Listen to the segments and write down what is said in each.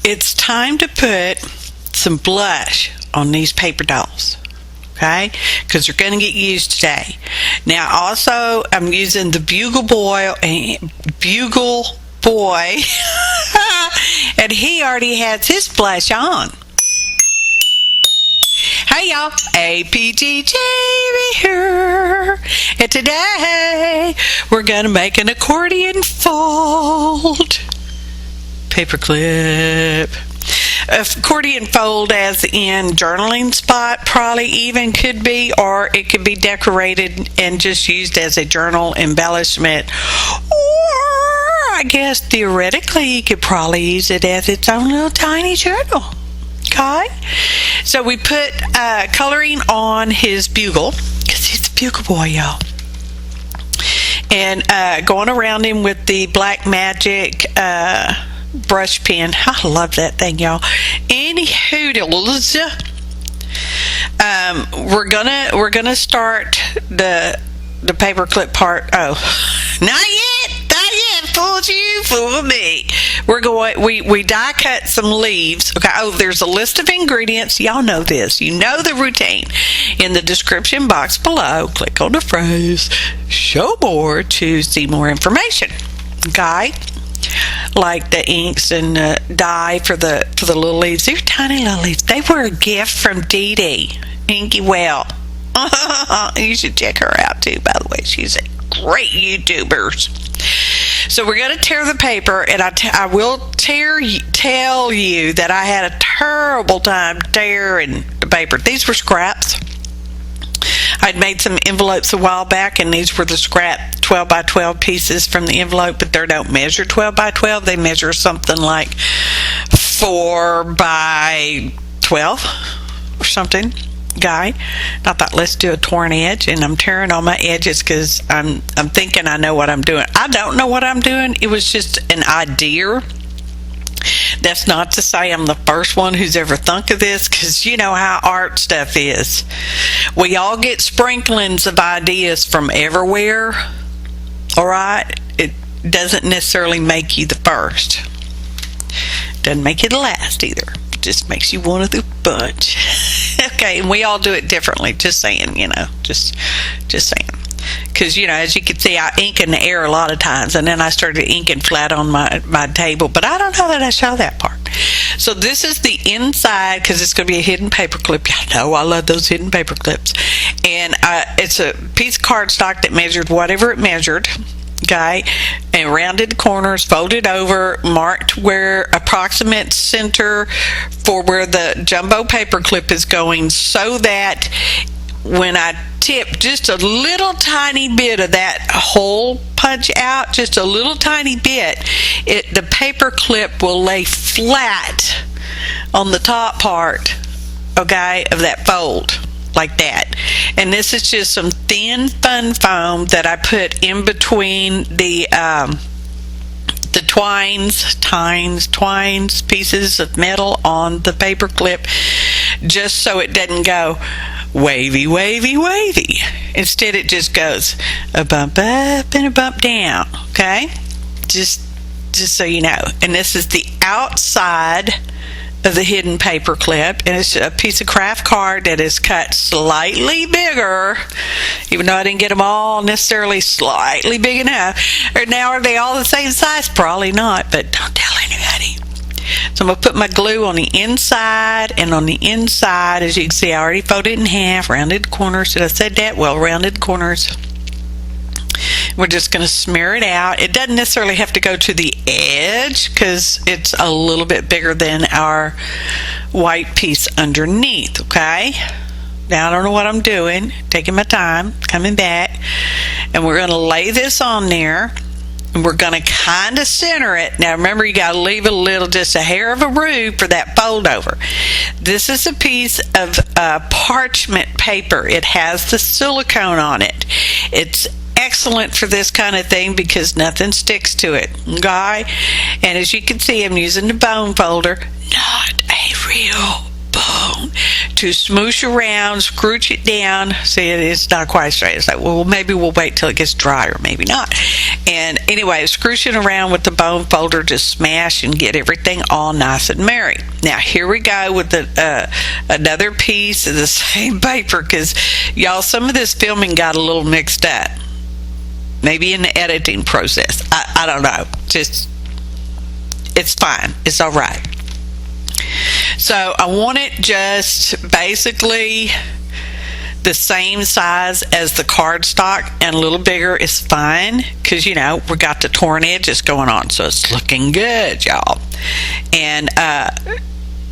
it's time to put some blush on these paper dolls. Okay, because they're going to get used today. Now, also, I'm using the Bugle Boy, and he already has his blush on. Hey y'all, APG Jamie here, and today we're going to make an accordion fold paperclip. Accordion fold as in journaling spot, probably even could be, or it could be decorated and just used as a journal embellishment, or I guess theoretically you could probably use it as its own little tiny journal. Okay, so we put coloring on his bugle, because he's a bugle boy, y'all, and going around him with the Black Magic brush pen. I love that thing, y'all. Any hoodles, we're gonna start the paperclip part. Oh, not yet. Fooled you, fool me. We die cut some leaves. Okay. Oh, there's a list of ingredients. Y'all know this. You know the routine. In the description box below, click on the phrase "Show More" to see more information. Okay. Like the inks and dye for the little leaves. They're tiny little leaves. They were a gift from Dee Dee Inky Well. You should check her out too, by the way. She's a great YouTuber. So we're going to tear the paper, and I will tell you that I had a terrible time tearing the paper. These were scraps. I'd made some envelopes a while back, and these were the scrap 12 by 12 pieces from the envelope, but they don't measure 12 by 12. They measure something like 4 by 12 or something. Guy, I thought, let's do a torn edge, and I'm tearing on my edges because I'm thinking I know what I'm doing. I don't know what I'm doing. It was just an idea. That's not to say I'm the first one who's ever thunk of this, because you know how art stuff is. We all get sprinklings of ideas from everywhere. All right, it doesn't necessarily make you the first. Doesn't make you the last either. Just makes you one of the bunch. Okay, and we all do it differently. Just saying, just saying. Because, as you can see, I ink in the air a lot of times, and then I started inking flat on my table, but I don't know that I show that part. So this is the inside, because it's going to be a hidden paper clip. Y'all know I love those hidden paper clips. And it's a piece of cardstock that measured whatever it measured. Okay, and rounded corners, folded over, marked where approximate center for where the jumbo paper clip is going, so that when I tip just a little tiny bit of that hole punch out, just a little tiny bit, the paper clip will lay flat on the top part, okay, of that fold. Like that. And this is just some thin fun foam that I put in between the twines pieces of metal on the paper clip, just so it doesn't go wavy. Instead it just goes a bump up and a bump down. Okay, just so you know. And this is the outside of the hidden paper clip, and it's a piece of craft card that is cut slightly bigger, even though I didn't get them all necessarily slightly big enough. Or now, are they all the same size? Probably not, but don't tell anybody. So I'm going to put my glue on the inside, and on the inside, as you can see, I already folded it in half, rounded corners. Did I say that? Well, rounded corners. We're just going to smear it out. It doesn't necessarily have to go to the edge, because it's a little bit bigger than our white piece underneath. Okay, now I don't know what I'm doing, taking my time, coming back, and we're going to lay this on there, and we're going to kind of center it. Now remember, you got to leave a little, just a hair of a room for that fold over. This is a piece of parchment paper. It has the silicone on it. It's excellent for this kind of thing because nothing sticks to it. Okay, and as you can see, I'm using the bone folder, not a real bone, to smoosh around, scrooch it down. See, it's not quite straight. It's like, well, maybe we'll wait till it gets dry, or maybe not. And anyway, scrooching around with the bone folder to smash and get everything all nice and merry. Now here we go with another piece of the same paper, because y'all, some of this filming got a little mixed up. Maybe in the editing process. I don't know. Just, it's fine. It's all right. So I want it just basically the same size as the cardstock, and a little bigger is fine, because we got the torn edges going on, so it's looking good, y'all. And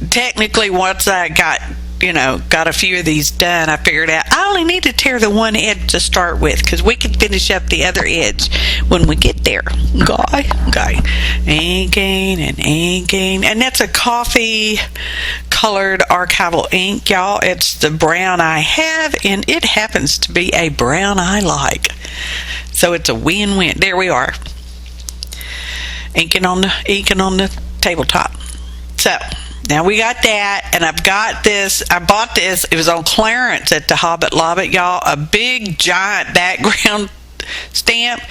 technically, once I got a few of these done, I figured out I only need to tear the one edge to start with, because we can finish up the other edge when we get there. Okay. Inking and inking. And that's a coffee colored archival ink, y'all. It's the brown I have, and it happens to be a brown I like. So it's a win-win. There we are. Inking on the tabletop. So now we got that, and I've got this. I bought this. It was on clearance at the Hobbit Lobbit, y'all. A big, giant background stamp,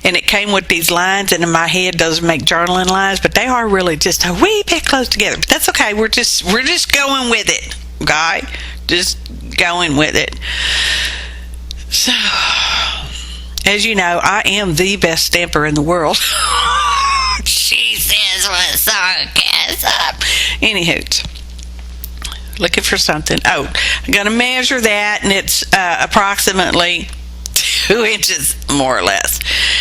and it came with these lines, and in my head those make journaling lines, but they are really just a wee bit close together. But that's okay. We're just going with it, okay? Just going with it. So, as you know, I am the best stamper in the world. She says with sarcasm. Anywho, looking for something. Oh, I'm going to measure that, and it's approximately 2 inches, more or less.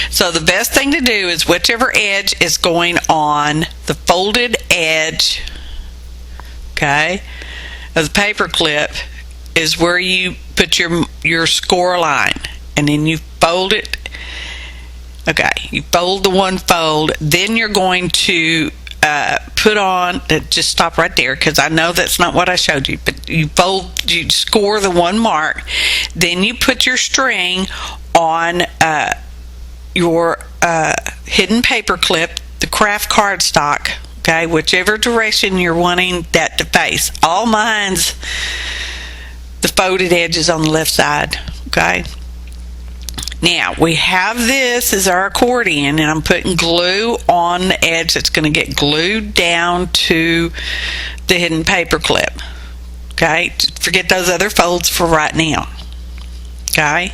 So the best thing to do is whichever edge is going on the folded edge, okay, of the paper clip is where you put your score line, and then you fold it. Okay, you fold the one fold, then you're going to put on, just stop right there, because I know that's not what I showed you, but you score the one mark, then you put your string on your hidden paper clip, the craft cardstock, okay, whichever direction you're wanting that to face. All mine's the folded edges on the left side, okay. Now, we have this as our accordion, and I'm putting glue on the edge that's going to get glued down to the hidden paper clip. Okay? Forget those other folds for right now. Okay?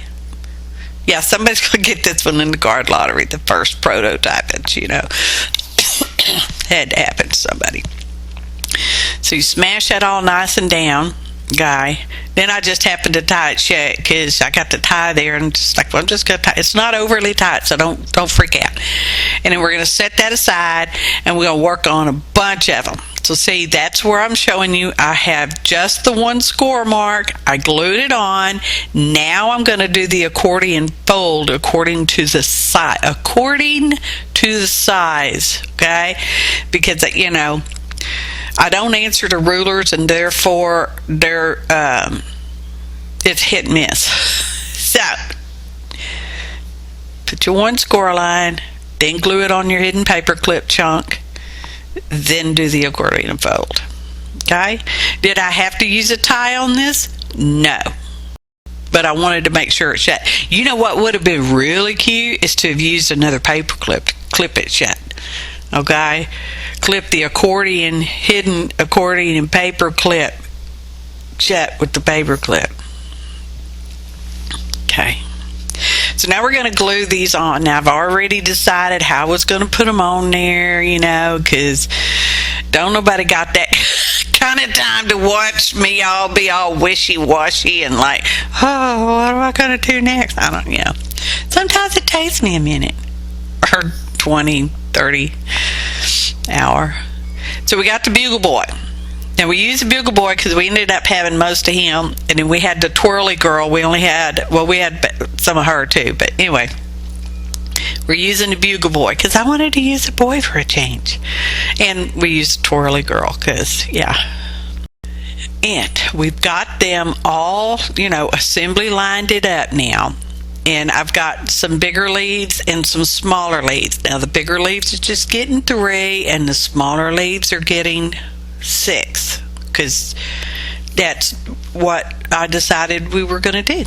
Yeah, somebody's going to get this one in the card lottery, the first prototype that, had to happen to somebody. So you smash that all nice and down. Then I just happened to tie it shut, because I got the tie there, and just like, well, I'm just gonna tie. It's not overly tight, so don't freak out. And then we're gonna set that aside, and we're gonna work on a bunch of them. So see, that's where I'm showing you I have just the one score mark. I glued it on. Now I'm gonna do the accordion fold according to the size. Okay, because I don't answer to rulers, and therefore it's hit and miss. So put your one score line, then glue it on your hidden paper clip chunk, then do the accordion fold. Okay? Did I have to use a tie on this? No. But I wanted to make sure it shut. You know what would have been really cute is to have used another paper clip to clip it shut. Okay? Clip the hidden accordion paper clip shut with the paper clip. Okay. So now we're going to glue these on. Now I've already decided how I was going to put them on there, because don't nobody got that kind of time to watch me all be all wishy-washy and like, oh, what am I going to do next? I don't know. Sometimes it takes me a minute or 20, 30 hour. So we got the Bugle Boy. Now we used the Bugle Boy because we ended up having most of him, and then we had the Twirly Girl. We had some of her too, but anyway, we're using the Bugle Boy because I wanted to use a boy for a change, and we used the Twirly Girl because and we've got them all assembly lined it up now. And I've got some bigger leaves and some smaller leaves. Now the bigger leaves are just getting 3, and the smaller leaves are getting 6, because that's what I decided we were going to do.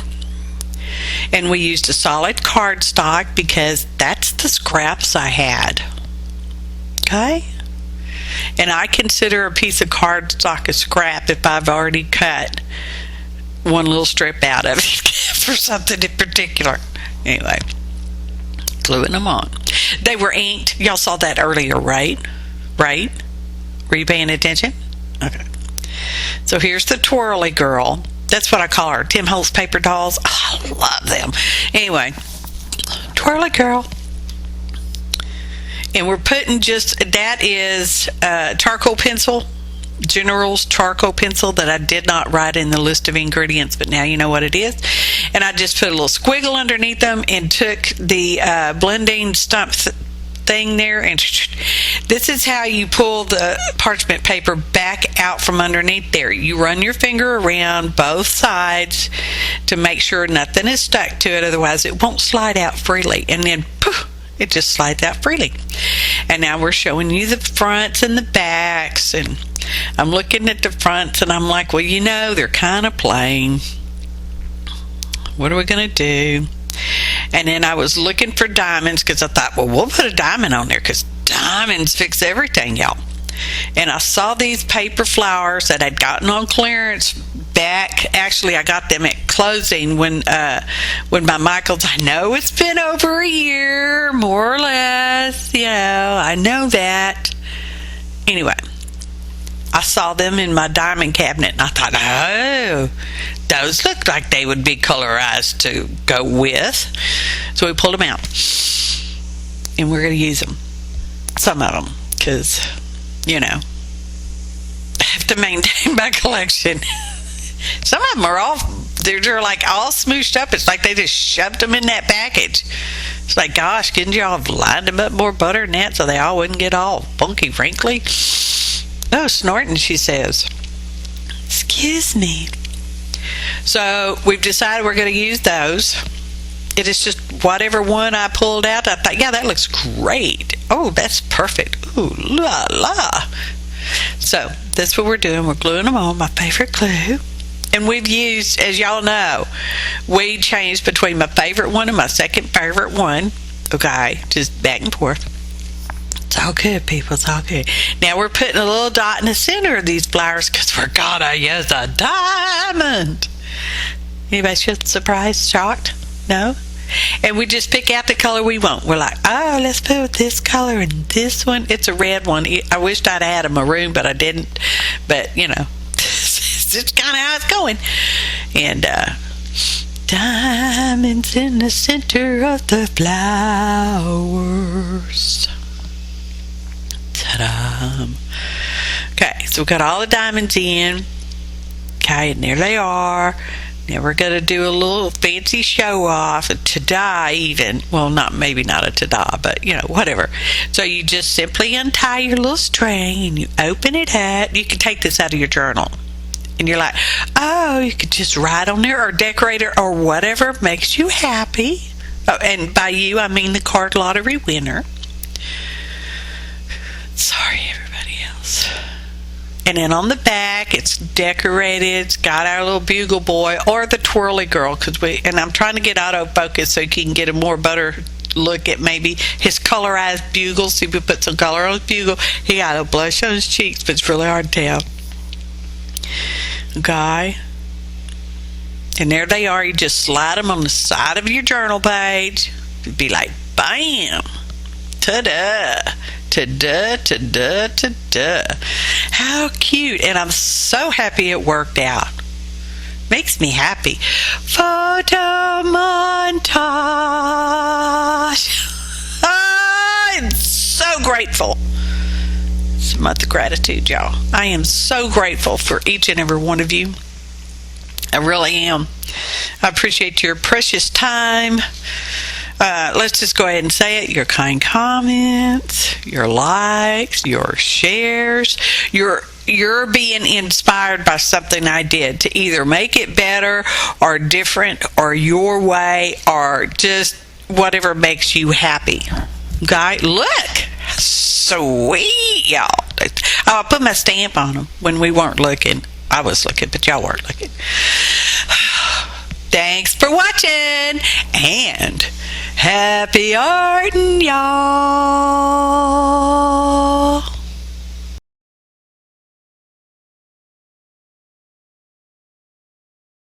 And we used a solid cardstock because that's the scraps I had. Okay? And I consider a piece of cardstock a scrap if I've already cut one little strip out of it for something in particular. Anyway, gluing them on. They were inked. Y'all saw that earlier, right? Right? Were you paying attention? Okay. So here's the twirly girl. That's what I call her. Tim Holtz paper dolls. Oh, I love them. Anyway, twirly girl. And we're putting that is charcoal pencil, General's charcoal pencil that I did not write in the list of ingredients, but now you know what it is. And I just put a little squiggle underneath them and took the blending stump thing there, and this is how you pull the parchment paper back out from underneath there. You run your finger around both sides to make sure nothing is stuck to it, otherwise it won't slide out freely, and then poof, it just slides out freely. And now we're showing you the fronts and the backs, and I'm looking at the fronts and I'm like, well, you know, they're kind of plain. What are we gonna do? And then I was looking for diamonds because I thought, well, we'll put a diamond on there because diamonds fix everything, y'all. And I saw these paper flowers that I'd gotten on clearance back. Actually, I got them at closing when my Michaels, I know it's been over a year, more or less, you know, I know that. Anyway, I saw them in my diamond cabinet and I thought, oh, those look like they would be colorized to go with. So we pulled them out and we're going to use them, some of them, because, you know, I have to maintain my collection. Some of them are they're like all smooshed up. It's like they just shoved them in that package. It's like, gosh, couldn't you all have lined them up more butter than that so they all wouldn't get all funky wrinkly? Oh, snorting, she says. Excuse me. So we've decided we're going to use those. It is just whatever one I pulled out, I thought, yeah, that looks great. Oh, that's perfect. Ooh, la la. So that's what we're doing. We're gluing them on, my favorite glue. And we've used, as y'all know, we changed between my favorite one and my second favorite one. Okay, just back and forth. It's all good, people. It's all good. Now we're putting a little dot in the center of these flowers because we're gonna use a diamond. Anybody surprised, shocked? No? And we just pick out the color we want. We're like, oh, let's put this color in this one. It's a red one. I wished I'd had a maroon, but I didn't. But, you know, it's just kind of how it's going. And diamonds in the center of the flowers. Ta-da. Okay, so we've got all the diamonds in. Okay, and there they are. Now we're going to do a little fancy show off, a ta-da even. Well, maybe not a ta-da, but, you know, whatever. So you just simply untie your little string and you open it up. You can take this out of your journal. And you're like, oh, you could just write on there or decorate it or whatever makes you happy. Oh, and by you, I mean the card lottery winner. Sorry, everybody else. And then on the back, it's decorated. It's got our little bugle boy or the twirly girl. And I'm trying to get autofocus so you can get a more better look at maybe his colorized bugle. See if we put some color on his bugle. He got a blush on his cheeks, but it's really hard to tell. Okay. And there they are. You just slide them on the side of your journal page. It'd be like, bam. Ta-da. Ta-da, ta-da, ta-da. How cute. And I'm so happy it worked out. Makes me happy. Photo montage. I'm so grateful. It's a month of gratitude, y'all. I am so grateful for each and every one of you. I really am. I appreciate your precious time. Let's just go ahead and say it. Your kind comments, your likes, your shares, you're being inspired by something I did to either make it better or different or your way or just whatever makes you happy. Okay, look, sweet, y'all. I put my stamp on them when we weren't looking. I was looking, but y'all weren't looking. Thanks for watching, and happy arting, y'all.